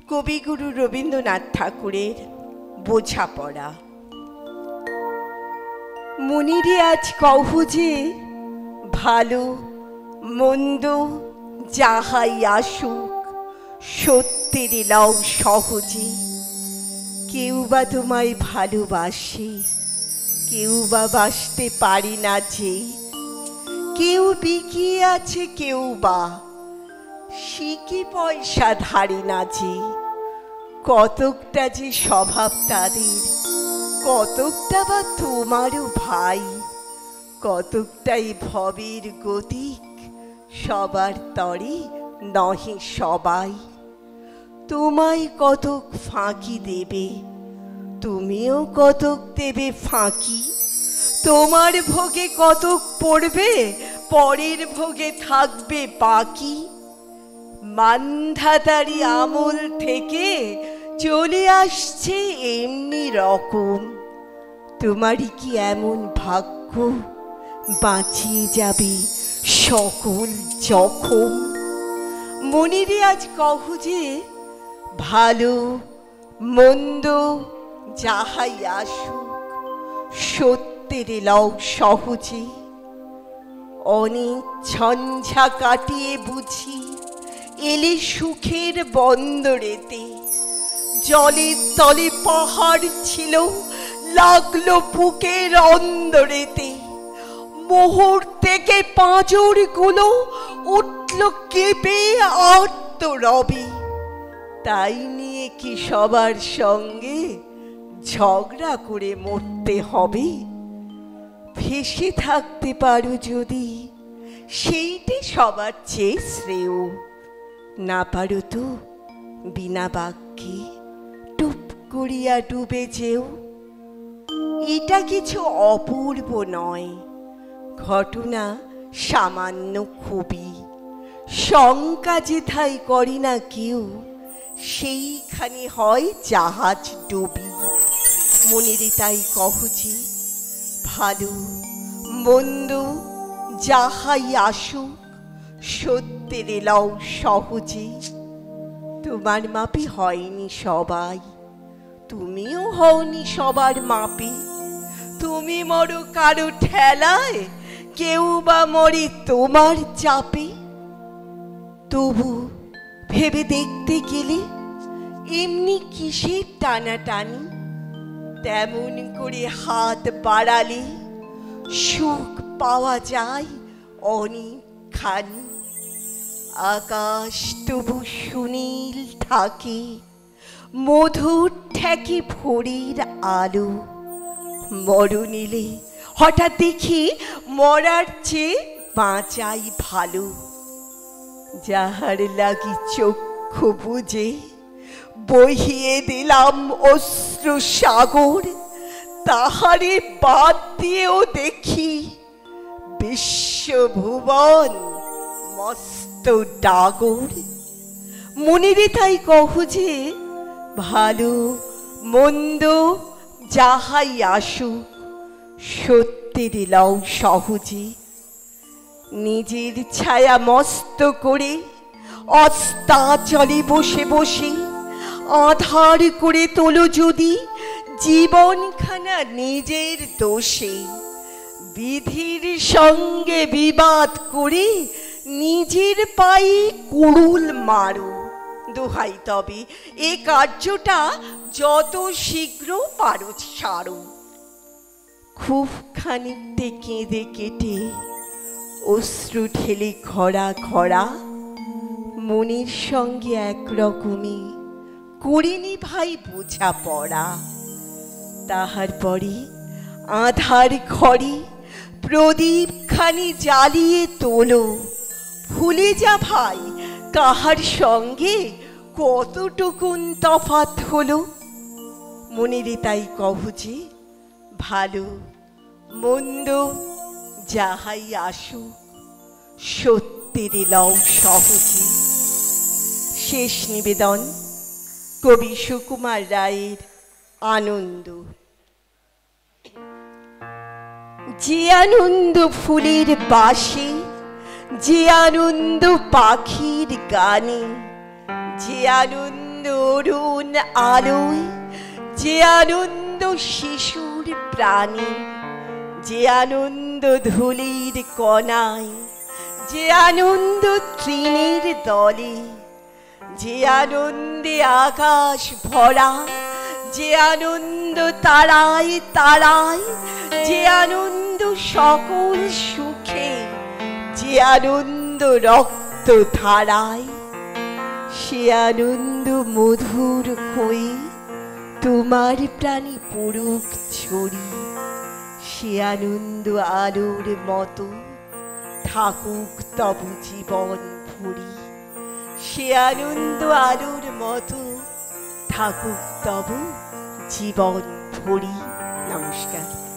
কবিগুরু রবীন্দ্রনাথ ঠাকুরের বোঝাপড়া। মুনিরে আজ কহু যে ভালো মন্দ যাহাই আসুক সত্যের লও সহজে। কেউ বা তোমায় ভালোবাসে, কেউ বা বাসতে পারি না যে। কেউ বিকিয়ে আছে, কেউ বা শিকি পয়সা ধারে না যে। কতকটা যে স্বভাব তাদের, কতকটা বা তোমারও ভাই। কতকটাই ভবের গতিক, সবার তরে নহে সবাই। তোমায় কতক ফাঁকি দেবে, তুমিও কতক দেবে ফাঁকি। তোমার ভোগে কতক পড়বে, পরের ভোগে থাকবে বাকি। মান্ধাতারি আমল থেকে চলে আসছে এমনি রকম। তোমারই কি এমন ভাগ্য বাঁচিয়ে যাবে সকল জখম। মনিরে আজ কহু যে ভালো মন্দ যাহাই আসুক সত্যের লও সহজে। অনেক ঝঞ্ঝা কাটিয়ে বুঝি এলে সুখের বন্দরেতে। জলের তলে পাহাড় ছিল, লাগলো বুকের অন্দরেতে। মোহর থেকে পাঁজর গুলো উঠল কেঁপে আর্তরবে। তাই নিয়ে কি সবার সঙ্গে ঝগড়া করে মরতে হবে? ভেসে থাকতে পারো যদি সেইটি সবার চেয়ে শ্রেয়। না পারো তো বিনা বাক্যে টুপ করিয়া ডুবে যেও। এটা কিছু অপূর্ব নয়, ঘটনা সামান্য খুবই। শঙ্কা যেথায় করি না কেউ, সেইখানে হয় জাহাজ ডুবি। মনিরে তাই কহু যে ভালো মন্দ যাহাই আসুক সত্যের লও সহজে। তোমার মাপে হয়নি সবাই, তুমিও হওনি সবার মাপে। তুমি মরো কারো ঠেলায়, কেউ বা মরে তোমার চাপে। তবু ভেবে দেখতে গেলে এমনি কিসের টানাটানি। তেমন করে হাত বাড়ালে সুখ পাওয়া যায় অনেকখানি। আকাশ তবু সুনীল থাকে, মধুর ঠেকে ভোরের আলো। মরণ এলে হঠাৎ দেখি মরার চেয়ে বাঁচাই ভালো। যাহার লাগি চক্ষু বুঝে বহিয়ে দিলাম অশ্রু সাগর, তাহারে বাদ দিয়েও দেখি বিশ্বভুবন মস্ত ডাগর। মনিরে তাই কহু যে ভালো মন্দ যাহাই আসুক সত্যের লও সহজে। নিজের ছায়া মস্ত করে অস্তাচলে বসে বসে আধার করে তোলো যদি জীবনখানা নিজের দোষে। বিধির সঙ্গে বিবাদ করে নিজের পায়ে কুড়ুল মারো। দোহাই তবে এ কার্যটা যত শীঘ্র পারো ছাড়ো। খুব খানিকতে কেঁদে কেটে অশ্রু ঢেলে খরা খরা মনের সঙ্গে একরকমই করিনি ভাই বোঝাপড়া। তাহার পরে আধার ঘরে প্রদীপ খানি জ্বালিয়ে তোলো। ভুলে যা ভাই কাহার সঙ্গে কতটুকুন তফাৎ হলো। মনিরে তাই কহু যে ভালো মন্দ যাহাই আসুক সত্যের লও সহজে। শেষ নিবেদন কবি সুকুমার রায়ের আনন্দ। যে আনন্দ ফুলের বাসে, যে আনন্দ পাখির গানে, যে আনন্দ আনন্দ অরুণ আলোয়, যে আনন্দ শিশুর প্রাণে, যে আনন্দ ধুলির কণায়, যে আনন্দ তৃণের দলে, যে আনন্দে আকাশ ভরা, যে আনন্দ তারায় তারায়, যে আনন্দ সকল সুখে, যে আনন্দ রক্ত ধারায়, সে আনন্দ মধুর হয়ে তোমার প্রাণে পড়ুক ছড়িয়ে। সে আনন্দ আলোর মতো থাকুক তব জীবন ভরি। সে আনন্দ আলোর মতো থাকুক তব জীবন ভরি। নমস্কার।